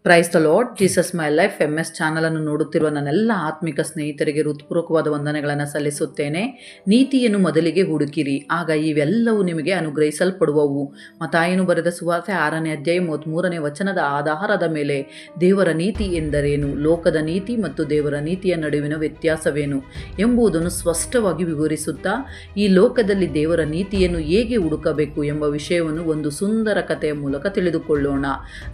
Praise the lord Jesus my life MS channel ಅನ್ನು ನೋಡುತ್ತಿರುವ ನನ್ನೆಲ್ಲ ಆತ್ಮಿಕ ಸ್ನೇಹಿತರಿಗೆ ಹೃತ್ಪೂರ್ವಕವಾದ ವಂದನೆಗಳನ್ನು ಸಲ್ಲಿಸುತ್ತೇನೆ. ನೀತಿಯನ್ನು ಮೊದಲಿಗೆ ಹುಡುಕಿರಿ, ಆಗ ಇವೆಲ್ಲವೂ ನಿಮಗೆ ಅನುಗ್ರಹಿಸಲ್ಪಡುವವು. ಮತ್ತಾಯನು ಬರೆದ ಸುವಾರ್ತೆ 6ನೇ ಅಧ್ಯಾಯ 33ನೇ ವಚನದ ಆಧಾರದ ಮೇಲೆ ದೇವರ ನೀತಿ ಎಂದರೇನು, ಲೋಕದ ನೀತಿ ಮತ್ತು ದೇವರ ನೀತಿಯ ನಡುವಿನ ವ್ಯತ್ಯಾಸವೇನು ಎಂಬುದನ್ನು ಸ್ಪಷ್ಟವಾಗಿ ವಿವರಿಸುತ್ತಾ ಈ ಲೋಕದಲ್ಲಿ ದೇವರ ನೀತಿಯನ್ನು ಹೇಗೆ ಹುಡುಕಬೇಕು ಎಂಬ ವಿಷಯವನ್ನು ಒಂದು ಸುಂದರ ಕಥೆಯ ಮೂಲಕ ತಿಳಿದುಕೊಳ್ಳೋಣ.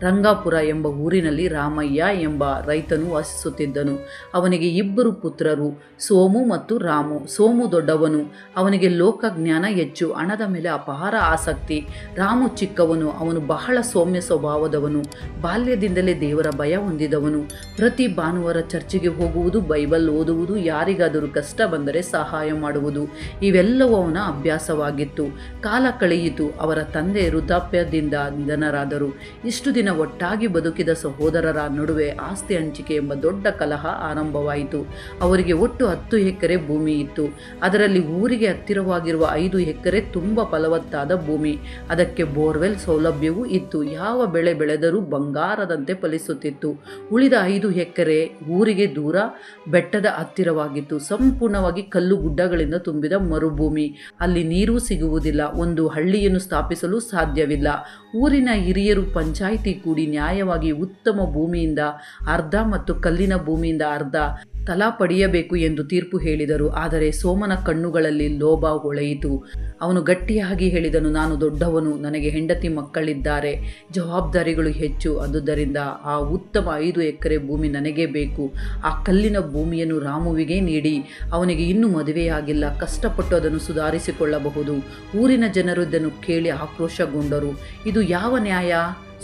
ರಂಗಾಪುರ ಎಂಬ ಊರಿನಲ್ಲಿ ರಾಮಯ್ಯ ಎಂಬ ರೈತನು ವಾಸಿಸುತ್ತಿದ್ದನು. ಅವನಿಗೆ 2 ಪುತ್ರರು, ಸೋಮು ಮತ್ತು ರಾಮು. ಸೋಮು ದೊಡ್ಡವನು, ಅವನಿಗೆ ಲೋಕಜ್ಞಾನ ಹೆಚ್ಚು, ಹಣದ ಮೇಲೆ ಅಪಾರ ಆಸಕ್ತಿ. ರಾಮು ಚಿಕ್ಕವನು, ಅವನು ಬಹಳ ಸೌಮ್ಯ ಸ್ವಭಾವದವನು, ಬಾಲ್ಯದಿಂದಲೇ ದೇವರ ಭಯ ಹೊಂದಿದವನು. ಪ್ರತಿ ಭಾನುವಾರ ಚರ್ಚಿಗೆ ಹೋಗುವುದು, ಬೈಬಲ್ ಓದುವುದು, ಯಾರಿಗಾದರೂ ಕಷ್ಟ ಬಂದರೆ ಸಹಾಯ ಮಾಡುವುದು, ಇವೆಲ್ಲವೂ ಅವನ ಅಭ್ಯಾಸವಾಗಿತ್ತು. ಕಾಲ ಕಳೆಯಿತು. ಅವರ ತಂದೆ ವೃದ್ಧಾಪ್ಯದಿಂದ ನಿಧನರಾದರು. ಇಷ್ಟು ದಿನ ಒಟ್ಟಾಗಿ ಬದುಕಿದ ಸಹೋದರರ ನಡುವೆ ಆಸ್ತಿ ಹಂಚಿಕೆ ಎಂಬ ದೊಡ್ಡ ಕಲಹ ಆರಂಭವಾಯಿತು. ಅವರಿಗೆ ಒಟ್ಟು 10 ಎಕರೆ ಭೂಮಿ ಇತ್ತು. ಅದರಲ್ಲಿ ಊರಿಗೆ ಹತ್ತಿರವಾಗಿರುವ 5 ಎಕರೆ ತುಂಬ ಫಲವತ್ತಾದ ಭೂಮಿ. ಅದಕ್ಕೆ ಬೋರ್ವೆಲ್ ಸೌಲಭ್ಯವೂ ಇತ್ತು. ಯಾವ ಬೆಳೆ ಬೆಳೆದರೂ ಬಂಗಾರದಂತೆ ಫಲಿಸುತ್ತಿತ್ತು. ಉಳಿದ 5 ಎಕರೆ ಊರಿಗೆ ದೂರ ಬೆಟ್ಟದ ಹತ್ತಿರವಾಗಿತ್ತು. ಸಂಪೂರ್ಣವಾಗಿ ಕಲ್ಲು ಗುಡ್ಡಗಳಿಂದ ತುಂಬಿದ ಮರುಭೂಮಿ. ಅಲ್ಲಿ ನೀರೂ ಸಿಗುವುದಿಲ್ಲ. ಒಂದು ಹಳ್ಳಿಯನ್ನು ಸ್ಥಾಪಿಸಲು ಸಾಧ್ಯವಿಲ್ಲ. ಊರಿನ ಹಿರಿಯರು ಪಂಚಾಯಿತಿ ಕೂಡಿ ನ್ಯಾಯವಾಗಿ ಉತ್ತಮ ಭೂಮಿಯಿಂದ ಅರ್ಧ ಮತ್ತು ಕಲ್ಲಿನ ಭೂಮಿಯಿಂದ ಅರ್ಧ ತಲಾ ಪಡೆಯಬೇಕು ಎಂದು ತೀರ್ಪು ಹೇಳಿದರು. ಆದರೆ ಸೋಮನ ಕಣ್ಣುಗಳಲ್ಲಿ ಲೋಭ ಹೊಳೆಯಿತು. ಅವನು ಗಟ್ಟಿಯಾಗಿ ಹೇಳಿದನು, ನಾನು ದೊಡ್ಡವನು, ನನಗೆ ಹೆಂಡತಿ ಮಕ್ಕಳಿದ್ದಾರೆ, ಜವಾಬ್ದಾರಿಗಳು ಹೆಚ್ಚು. ಆದುದರಿಂದ ಆ ಉತ್ತಮ 5 ಎಕರೆ ಭೂಮಿ ನನಗೇ ಬೇಕು. ಆ ಕಲ್ಲಿನ ಭೂಮಿಯನ್ನು ರಾಮುವಿಗೆ ನೀಡಿ. ಅವನಿಗೆ ಇನ್ನೂ ಮದುವೆಯಾಗಿಲ್ಲ, ಕಷ್ಟಪಟ್ಟು ಅದನ್ನು ಸುಧಾರಿಸಿಕೊಳ್ಳಬಹುದು. ಊರಿನ ಜನರು ಇದನ್ನು ಕೇಳಿ ಆಕ್ರೋಶಗೊಂಡರು. ಇದು ಯಾವ ನ್ಯಾಯ?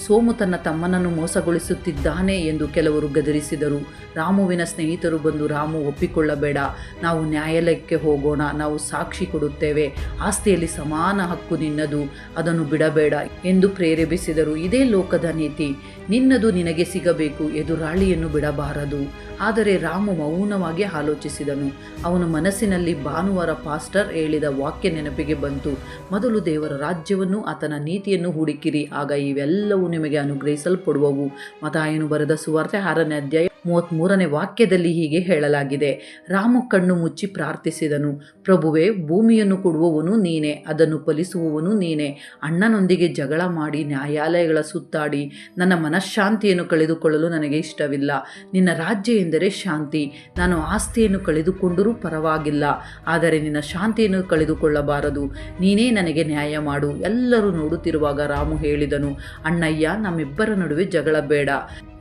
ಸೋಮು ತನ್ನ ತಮ್ಮನನ್ನು ಮೋಸಗೊಳಿಸುತ್ತಿದ್ದಾನೆ ಎಂದು ಕೆಲವರು ಗದರಿಸಿದರು. ರಾಮುವಿನ ಸ್ನೇಹಿತರು ಬಂದು, ರಾಮು ಒಪ್ಪಿಕೊಳ್ಳಬೇಡ, ನಾವು ನ್ಯಾಯಾಲಯಕ್ಕೆ ಹೋಗೋಣ, ನಾವು ಸಾಕ್ಷಿ ಕೊಡುತ್ತೇವೆ, ಆಸ್ತಿಯಲ್ಲಿ ಸಮಾನ ಹಕ್ಕು ನಿನ್ನದು, ಅದನ್ನು ಬಿಡಬೇಡ ಎಂದು ಪ್ರೇರೇಪಿಸಿದರು. ಇದೇ ಲೋಕದ ನೀತಿ. ನಿನ್ನದು ನಿನಗೆ ಸಿಗಬೇಕು, ಎದುರಾಳಿಯನ್ನು ಬಿಡಬಾರದು. ಆದರೆ ರಾಮು ಮೌನವಾಗಿ ಆಲೋಚಿಸಿದನು. ಅವನ ಮನಸ್ಸಿನಲ್ಲಿ ಭಾನುವಾರ ಪಾಸ್ಟರ್ ಹೇಳಿದ ವಾಕ್ಯ ನೆನಪಿಗೆ ಬಂತು. ಮೊದಲು ದೇವರ ರಾಜ್ಯವನ್ನು ಆತನ ನೀತಿಯನ್ನು ಹುಡುಕಿರಿ, ಆಗ ಇವೆಲ್ಲವೂ ನಿಮಗೆ ಅನುಗ್ರಹಿಸಲ್ಪಡುವವು. ಮತ್ತಾಯನು ಬರೆದ ಸುವಾರ್ತೆ 6ನೇ ಅಧ್ಯಾಯ 33ನೇ ವಾಕ್ಯದಲ್ಲಿ ಹೀಗೆ ಹೇಳಲಾಗಿದೆ. ರಾಮು ಕಣ್ಣು ಮುಚ್ಚಿ ಪ್ರಾರ್ಥಿಸಿದನು, ಪ್ರಭುವೇ, ಭೂಮಿಯನ್ನು ಕೊಡುವವನು ನೀನೇ, ಅದನ್ನು ಫಲಿಸುವವನು ನೀನೇ. ಅಣ್ಣನೊಂದಿಗೆ ಜಗಳ ಮಾಡಿ ನ್ಯಾಯಾಲಯಗಳ ಸುತ್ತಾಡಿ ನನ್ನ ಮನಃಶಾಂತಿಯನ್ನು ಕಳೆದುಕೊಳ್ಳಲು ನನಗೆ ಇಷ್ಟವಿಲ್ಲ. ನಿನ್ನ ರಾಜ್ಯ ಎಂದರೆ ಶಾಂತಿ. ನಾನು ಆಸ್ತಿಯನ್ನು ಕಳೆದುಕೊಂಡರೂ ಪರವಾಗಿಲ್ಲ, ಆದರೆ ನಿನ್ನ ಶಾಂತಿಯನ್ನು ಕಳೆದುಕೊಳ್ಳಬಾರದು. ನೀನೇ ನನಗೆ ನ್ಯಾಯ ಮಾಡು. ಎಲ್ಲರೂ ನೋಡುತ್ತಿರುವಾಗ ರಾಮು ಹೇಳಿದನು, ಅಣ್ಣಯ್ಯ, ನಮ್ಮಿಬ್ಬರ ನಡುವೆ ಜಗಳ ಬೇಡ.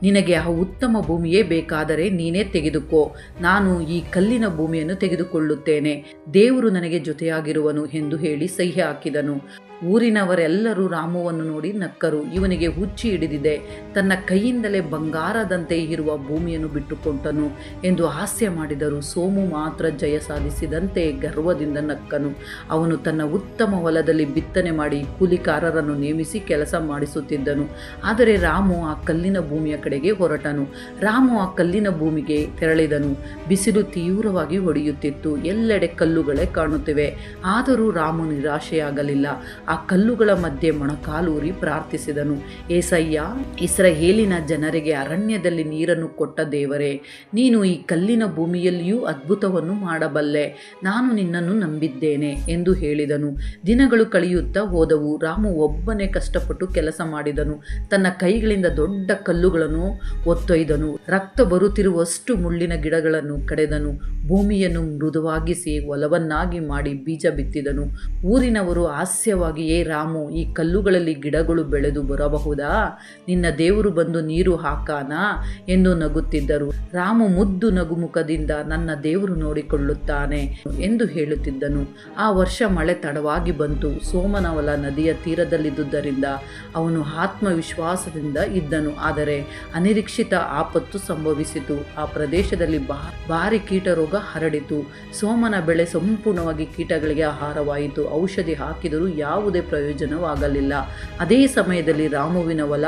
ನಿನಗೆ ಆ ಉತ್ತಮ ಭೂಮಿಯೇ ಬೇಕಾದರೆ ನೀನೇ ತೆಗೆದುಕೋ. ನಾನು ಈ ಕಲ್ಲಿನ ಭೂಮಿಯನ್ನು ತೆಗೆದುಕೊಳ್ಳುತ್ತೇನೆ. ದೇವರು ನನಗೆ ಜೊತೆಯಾಗಿರುವನು ಎಂದು ಹೇಳಿ ಸಹಿ ಹಾಕಿದನು. ಊರಿನವರೆಲ್ಲರೂ ರಾಮುವನ್ನು ನೋಡಿ ನಕ್ಕರು. ಇವನಿಗೆ ಹುಚ್ಚಿ ಹಿಡಿದಿದೆ, ತನ್ನ ಕೈಯಿಂದಲೇ ಬಂಗಾರದಂತೆ ಇರುವ ಭೂಮಿಯನ್ನು ಬಿಟ್ಟುಕೊಟ್ಟನು ಎಂದು ಹಾಸ್ಯ ಮಾಡಿದರು. ಸೋಮು ಮಾತ್ರ ಜಯ ಸಾಧಿಸಿದಂತೆ ಗರ್ವದಿಂದ ನಕ್ಕನು. ಅವನು ತನ್ನ ಉತ್ತಮ ಹೊಲದಲ್ಲಿ ಬಿತ್ತನೆ ಮಾಡಿ ಕೂಲಿಕಾರರನ್ನು ನೇಮಿಸಿ ಕೆಲಸ ಮಾಡಿಸುತ್ತಿದ್ದನು. ಆದರೆ ರಾಮು ಆ ಕಲ್ಲಿನ ಭೂಮಿಯ ಕಡೆಗೆ ಹೊರಟನು. ರಾಮು ಆ ಕಲ್ಲಿನ ಭೂಮಿಗೆ ತೆರಳಿದನು. ಬಿಸಿಲು ತೀವ್ರವಾಗಿ ಹೊಡೆಯುತ್ತಿತ್ತು. ಎಲ್ಲೆಡೆ ಕಲ್ಲುಗಳೇ ಕಾಣುತ್ತಿವೆ. ಆದರೂ ರಾಮು ನಿರಾಶೆಯಾಗಲಿಲ್ಲ. ಆ ಕಲ್ಲುಗಳ ಮಧ್ಯೆ ಮೊಣಕಾಲೂರಿ ಪ್ರಾರ್ಥಿಸಿದನು, ಏಸಯ್ಯ, ಇಸ್ರಾಯೇಲಿನ ಜನರಿಗೆ ಅರಣ್ಯದಲ್ಲಿ ನೀರನ್ನು ಕೊಟ್ಟ ದೇವರೇ, ನೀನು ಈ ಕಲ್ಲಿನ ಭೂಮಿಯಲ್ಲಿಯೂ ಅದ್ಭುತವನ್ನು ಮಾಡಬಲ್ಲೆ. ನಾನು ನಿನ್ನನ್ನು ನಂಬಿದ್ದೇನೆ ಎಂದು ಹೇಳಿದನು. ದಿನಗಳು ಕಳೆಯುತ್ತಾ ಹೋದವು. ರಾಮು ಒಬ್ಬನೇ ಕಷ್ಟಪಟ್ಟು ಕೆಲಸ ಮಾಡಿದನು. ತನ್ನ ಕೈಗಳಿಂದ ದೊಡ್ಡ ಕಲ್ಲುಗಳನ್ನು ಒತ್ತೊಯ್ದನು. ರಕ್ತ ಬರುತ್ತಿರುವಷ್ಟು ಮುಳ್ಳಿನ ಗಿಡಗಳನ್ನು ಕಡೆದನು. ಭೂಮಿಯನ್ನು ಮೃದುವಾಗಿಸಿ ಹೊಲವನ್ನಾಗಿ ಮಾಡಿ ಬೀಜ ಬಿತ್ತಿದನು. ಊರಿನವರು ಹಾಸ್ಯವಾಗಿ, ಏ ರಾಮು, ಈ ಕಲ್ಲುಗಳಲ್ಲಿ ಗಿಡಗಳು ಬೆಳೆದು ಬರಬಹುದಾ? ನಿನ್ನ ದೇವರು ಬಂದು ನೀರು ಹಾಕಾನಾ ಎಂದು ನಗುತ್ತಿದ್ದರು. ರಾಮು ಮುದ್ದು ನಗುಮುಖದಿಂದ, ನನ್ನ ದೇವರು ನೋಡಿಕೊಳ್ಳುತ್ತಾನೆ ಎಂದು ಹೇಳುತ್ತಿದ್ದನು. ಆ ವರ್ಷ ಮಳೆ ತಡವಾಗಿ ಬಂತು. ಸೋಮನ ಹೊಲ ನದಿಯ ತೀರದಲ್ಲಿದ್ದುದರಿಂದ ಅವನು ಆತ್ಮವಿಶ್ವಾಸದಿಂದ ಇದ್ದನು. ಆದರೆ ಅನಿರೀಕ್ಷಿತ ಆಪತ್ತು ಸಂಭವಿಸಿತು. ಆ ಪ್ರದೇಶದಲ್ಲಿ ಭಾರಿ ಕೀಟರೋಗ ಹರಡಿತು. ಸೋಮನ ಬೆಳೆ ಸಂಪೂರ್ಣವಾಗಿ ಕೀಟಗಳಿಗೆ ಆಹಾರವಾಯಿತು. ಔಷಧಿ ಹಾಕಿದರೂ ಯಾವುದೇ ಪ್ರಯೋಜನವಾಗಲಿಲ್ಲ. ಅದೇ ಸಮಯದಲ್ಲಿ ರಾಮುವಿನ ಹೊಲ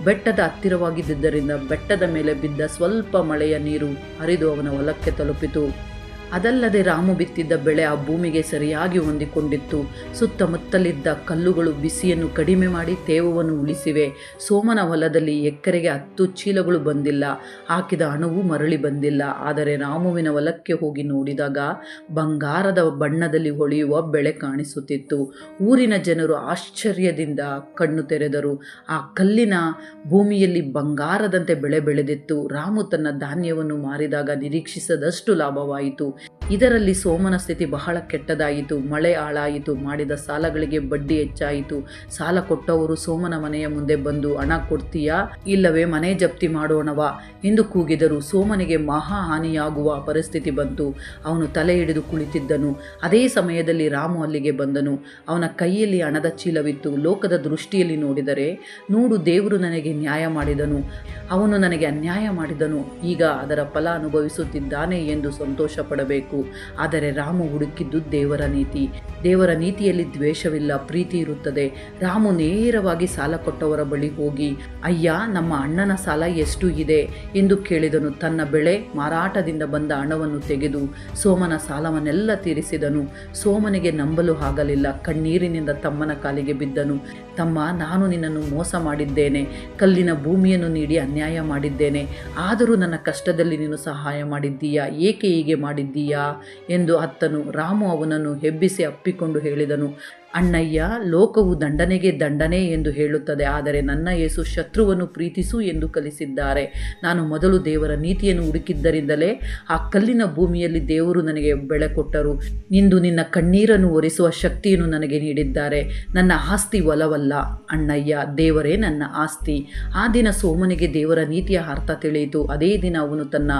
ಬೆಟ್ಟದ ಹತ್ತಿರವಾಗಿದ್ದರಿಂದ ಬೆಟ್ಟದ ಮೇಲೆ ಬಿದ್ದ ಸ್ವಲ್ಪ ಮಳೆಯ ನೀರು ಹರಿದು ಅವನ ಹೊಲಕ್ಕೆ ತಲುಪಿತು. ಅದಲ್ಲದೆ ರಾಮು ಬಿತ್ತಿದ್ದ ಬೆಳೆ ಆ ಭೂಮಿಗೆ ಸರಿಯಾಗಿ ಹೊಂದಿಕೊಂಡಿತ್ತು. ಸುತ್ತಮುತ್ತಲಿದ್ದ ಕಲ್ಲುಗಳು ಬಿಸಿಯನ್ನು ಕಡಿಮೆ ಮಾಡಿ ತೇವವನ್ನು ಉಳಿಸಿವೆ. ಸೋಮನ ಹೊಲದಲ್ಲಿ ಎಕರೆಗೆ 10 ಚೀಲಗಳು ಬಂದಿಲ್ಲ, ಹಾಕಿದ ಹಣವು ಮರಳಿ ಬಂದಿಲ್ಲ. ಆದರೆ ರಾಮುವಿನ ಹೊಲಕ್ಕೆ ಹೋಗಿ ನೋಡಿದಾಗ ಬಂಗಾರದ ಬಣ್ಣದಲ್ಲಿ ಹೊಳೆಯುವ ಬೆಳೆ ಕಾಣಿಸುತ್ತಿತ್ತು. ಊರಿನ ಜನರು ಆಶ್ಚರ್ಯದಿಂದ ಕಣ್ಣು ತೆರೆದರು. ಆ ಕಲ್ಲಿನ ಭೂಮಿಯಲ್ಲಿ ಬಂಗಾರದಂತೆ ಬೆಳೆ ಬೆಳೆದಿತ್ತು. ರಾಮು ತನ್ನ ಧಾನ್ಯವನ್ನು ಮಾರಿದಾಗ ನಿರೀಕ್ಷಿಸದಷ್ಟು ಲಾಭವಾಯಿತು. ಇದರಲ್ಲಿ ಸೋಮನ ಸ್ಥಿತಿ ಬಹಳ ಕೆಟ್ಟದಾಯಿತು. ಮಳೆ ಹಾಳಾಯಿತು, ಮಾಡಿದ ಸಾಲಗಳಿಗೆ ಬಡ್ಡಿ ಹೆಚ್ಚಾಯಿತು. ಸಾಲ ಕೊಟ್ಟವರು ಸೋಮನ ಮನೆಯ ಮುಂದೆ ಬಂದು, ಹಣ ಕೊಡ್ತೀಯಾ ಇಲ್ಲವೇ ಮನೆ ಜಪ್ತಿ ಮಾಡೋಣವಾ ಎಂದು ಕೂಗಿದರು. ಸೋಮನಿಗೆ ಮಹಾ ಹಾನಿಯಾಗುವ ಪರಿಸ್ಥಿತಿ ಬಂತು. ಅವನು ತಲೆ ಹಿಡಿದು ಕುಳಿತಿದ್ದನು. ಅದೇ ಸಮಯದಲ್ಲಿ ರಾಮು ಅಲ್ಲಿಗೆ ಬಂದನು. ಅವನ ಕೈಯಲ್ಲಿ ಹಣದ ಚೀಲವಿತ್ತು. ಲೋಕದ ದೃಷ್ಟಿಯಲ್ಲಿ ನೋಡಿದರೆ, ನೋಡು, ದೇವರು ನನಗೆ ನ್ಯಾಯ ಮಾಡಿದನು, ಅವನು ನನಗೆ ಅನ್ಯಾಯ ಮಾಡಿದನು, ಈಗ ಅದರ ಫಲ ಅನುಭವಿಸುತ್ತಿದ್ದಾನೆ ಎಂದು ಸಂತೋಷ ಪಡಬೇಕು. ಆದರೆ ರಾಮು ಹುಡುಕಿದ್ದು ದೇವರ ನೀತಿ. ದೇವರ ನೀತಿಯಲ್ಲಿ ದ್ವೇಷವಿಲ್ಲ, ಪ್ರೀತಿ ಇರುತ್ತದೆ. ರಾಮು ನೇರವಾಗಿ ಸಾಲ ಕೊಟ್ಟವರ ಬಳಿ ಹೋಗಿ, ಅಯ್ಯ, ನಮ್ಮ ಅಣ್ಣನ ಸಾಲ ಎಷ್ಟು ಇದೆ ಎಂದು ಕೇಳಿದನು. ತನ್ನ ಬೆಳೆ ಮಾರಾಟದಿಂದ ಬಂದ ಹಣವನ್ನು ತೆಗೆದು ಸೋಮನ ಸಾಲವನ್ನೆಲ್ಲ ತೀರಿಸಿದನು. ಸೋಮನಿಗೆ ನಂಬಲು ಆಗಲಿಲ್ಲ. ಕಣ್ಣೀರಿನಿಂದ ತಮ್ಮನ ಕಾಲಿಗೆ ಬಿದ್ದನು. ತಮ್ಮ, ನಾನು ನಿನ್ನನ್ನು ಮೋಸ ಮಾಡಿದ್ದೇನೆ, ಕಲ್ಲಿನ ಭೂಮಿಯನ್ನು ನೀಡಿ ಅನ್ಯಾಯ ಮಾಡಿದ್ದೇನೆ. ಆದರೂ ನನ್ನ ಕಷ್ಟದಲ್ಲಿ ನೀನು ಸಹಾಯ ಮಾಡಿದ್ದೀಯಾ, ಏಕೆ ಹೀಗೆ ಮಾಡಿದ್ದೀಯಾ ಎಂದು ಅತ್ತನು. ರಾಮು ಅವನನ್ನು ಎಬ್ಬಿಸಿ ಅಪ್ಪಿಕೊಂಡು ಹೇಳಿದನು, ಅಣ್ಣಯ್ಯ, ಲೋಕವು ದಂಡನೆಗೆ ದಂಡನೆ ಎಂದು ಹೇಳುತ್ತದೆ, ಆದರೆ ನನ್ನ ಯೇಸು ಶತ್ರುವನ್ನು ಪ್ರೀತಿಸು ಎಂದು ಕಲಿಸಿದ್ದಾರೆ. ನಾನು ಮೊದಲು ದೇವರ ನೀತಿಯನ್ನು ಹುಡುಕಿದ್ದರಿಂದಲೇ ಆ ಕಲ್ಲಿನ ಭೂಮಿಯಲ್ಲಿ ದೇವರು ನನಗೆ ಬೆಳೆ ಕೊಟ್ಟರು. ಇಂದು ನಿನ್ನ ಕಣ್ಣೀರನ್ನು ಒರೆಸುವ ಶಕ್ತಿಯನ್ನು ನನಗೆ ನೀಡಿದ್ದಾರೆ. ನನ್ನ ಆಸ್ತಿ ಹೊಲವಲ್ಲ ಅಣ್ಣಯ್ಯ, ದೇವರೇ ನನ್ನ ಆಸ್ತಿ. ಆ ದಿನ ಸೋಮನಿಗೆ ದೇವರ ನೀತಿಯ ಅರ್ಥ ತಿಳಿಯಿತು. ಅದೇ ದಿನ ಅವನು ತನ್ನ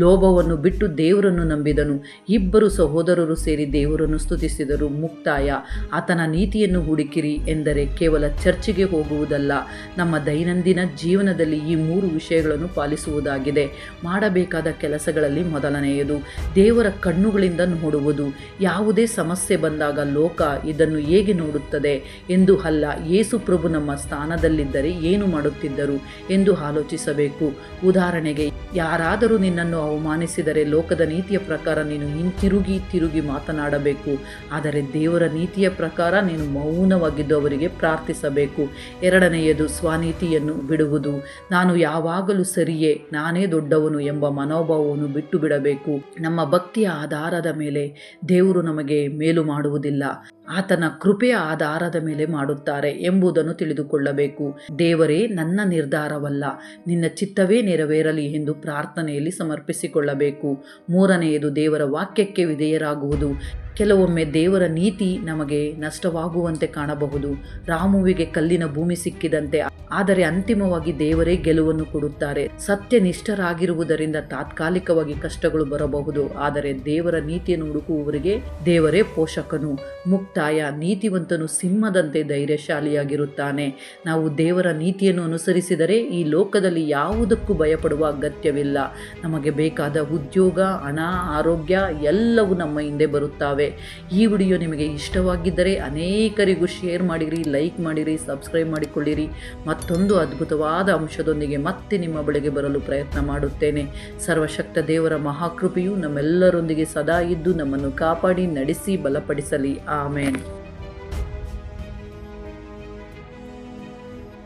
ಲೋಭವನ್ನು ಬಿಟ್ಟು ದೇವರನ್ನು ನಂಬಿದನು. ಇಬ್ಬರು ಸಹೋದರರು ಸೇರಿ ದೇವರನ್ನು ಸ್ತುತಿಸಿದರು. ಮುಕ್ತಾಯ. ಆತನ ನೀತಿಯನ್ನು ಹುಡುಕಿರಿ ಎಂದರೆ ಕೇವಲ ಚರ್ಚಿಗೆ ಹೋಗುವುದಲ್ಲ, ನಮ್ಮ ದೈನಂದಿನ ಜೀವನದಲ್ಲಿ ಈ 3 ವಿಷಯಗಳನ್ನು ಪಾಲಿಸುವುದಾಗಿದೆ. ಮಾಡಬೇಕಾದ ಕೆಲಸಗಳಲ್ಲಿ ಮೊದಲನೆಯದು ದೇವರ ಕಣ್ಣುಗಳಿಂದ ನೋಡುವುದು. ಯಾವುದೇ ಸಮಸ್ಯೆ ಬಂದಾಗ ಲೋಕ ಇದನ್ನು ಹೇಗೆ ನೋಡುತ್ತದೆ ಎಂದು ಅಲ್ಲ, ಯೇಸು ಪ್ರಭು ನಮ್ಮ ಸ್ಥಾನದಲ್ಲಿದ್ದರೆ ಏನು ಮಾಡುತ್ತಿದ್ದರು ಎಂದು ಆಲೋಚಿಸಬೇಕು. ಉದಾಹರಣೆಗೆ, ಯಾರಾದರೂ ನಿನ್ನನ್ನು ಅವಮಾನಿಸಿದರೆ ಲೋಕದ ನೀತಿಯ ಪ್ರಕಾರ ನೀನು ತಿರುಗಿ ಮಾತನಾಡಬೇಕು. ಆದರೆ ದೇವರ ನೀತಿಯ ಪ್ರಕಾರ ನೀನು ಮೌನವಾಗಿದ್ದು ಅವರಿಗೆ ಪ್ರಾರ್ಥಿಸಬೇಕು. ಎರಡನೆಯದು ಸ್ವನೀತಿಯನ್ನು ಬಿಡುವುದು. ನಾನು ಯಾವಾಗಲೂ ಸರಿಯೇ, ನಾನೇ ದೊಡ್ಡವನು ಎಂಬ ಮನೋಭಾವವನ್ನು ಬಿಟ್ಟು ಬಿಡಬೇಕು. ನಮ್ಮ ಭಕ್ತಿಯ ಆಧಾರದ ಮೇಲೆ ದೇವರು ನಮಗೆ ಮೇಲು ಮಾಡುವುದಿಲ್ಲ, ಆತನ ಕೃಪೆಯ ಆಧಾರದ ಮೇಲೆ ಮಾಡುತ್ತಾರೆ ಎಂಬುದನ್ನು ತಿಳಿದುಕೊಳ್ಳಬೇಕು. ದೇವರೇ, ನನ್ನ ನಿರ್ಧಾರವಲ್ಲ, ನಿನ್ನ ಚಿತ್ತವೇ ನೆರವೇರಲಿ ಎಂದು ಪ್ರಾರ್ಥನೆಯಲ್ಲಿ ಸಮರ್ಪಿಸಿಕೊಳ್ಳಬೇಕು. ಮೂರನೆಯದು ದೇವರ ವಾಕ್ಯಕ್ಕೆ ವಿಧೇಯರಾಗುವುದು. ಕೆಲವೊಮ್ಮೆ ದೇವರ ನೀತಿ ನಮಗೆ ನಷ್ಟವಾಗುವಂತೆ ಕಾಣಬಹುದು. ರಾಮುವಿಗೆ ಕಲ್ಲಿನ ಭೂಮಿ ಸಿಕ್ಕಿದಂತೆ. ಆದರೆ ಅಂತಿಮವಾಗಿ ದೇವರೇ ಗೆಲುವನ್ನು ಕೊಡುತ್ತಾರೆ. ಸತ್ಯನಿಷ್ಠರಾಗಿರುವುದರಿಂದ ತಾತ್ಕಾಲಿಕವಾಗಿ ಕಷ್ಟಗಳು ಬರಬಹುದು, ಆದರೆ ದೇವರ ನೀತಿಯನ್ನು ಹುಡುಕುವವರಿಗೆ ದೇವರೇ ಪೋಷಕನು. ಮುಕ್ತಾಯ. ನೀತಿವಂತನು ಸಿಂಹದಂತೆ ಧೈರ್ಯಶಾಲಿಯಾಗಿರುತ್ತಾನೆ. ನಾವು ದೇವರ ನೀತಿಯನ್ನು ಅನುಸರಿಸಿದರೆ ಈ ಲೋಕದಲ್ಲಿ ಯಾವುದಕ್ಕೂ ಭಯಪಡುವ ಅಗತ್ಯವಿಲ್ಲ. ನಮಗೆ ಬೇಕಾದ ಉದ್ಯೋಗ, ಹಣ, ಆರೋಗ್ಯ ಎಲ್ಲವೂ ನಮ್ಮ ಹಿಂದೆ ಬರುತ್ತವೆ. ಈ ವಿಡಿಯೋ ನಿಮಗೆ ಇಷ್ಟವಾಗಿದ್ದರೆ ಅನೇಕರಿಗೂ ಶೇರ್ ಮಾಡಿರಿ, ಲೈಕ್ ಮಾಡಿರಿ, ಸಬ್ಸ್ಕ್ರೈಬ್ ಮಾಡಿಕೊಳ್ಳಿರಿ. ಮತ್ತೊಂದು ಅದ್ಭುತವಾದ ಅಂಶದೊಂದಿಗೆ ಮತ್ತೆ ನಿಮ್ಮ ಬಳಿಗೆ ಬರಲು ಪ್ರಯತ್ನ ಮಾಡುತ್ತೇನೆ. ಸರ್ವಶಕ್ತ ದೇವರ ಮಹಾಕೃಪೆಯು ನಮ್ಮೆಲ್ಲರೊಂದಿಗೆ ಸದಾ ಇದ್ದು ನಮ್ಮನ್ನು ಕಾಪಾಡಿ ನಡೆಸಿ ಬಲಪಡಿಸಲಿ. ಆಮೇನ್.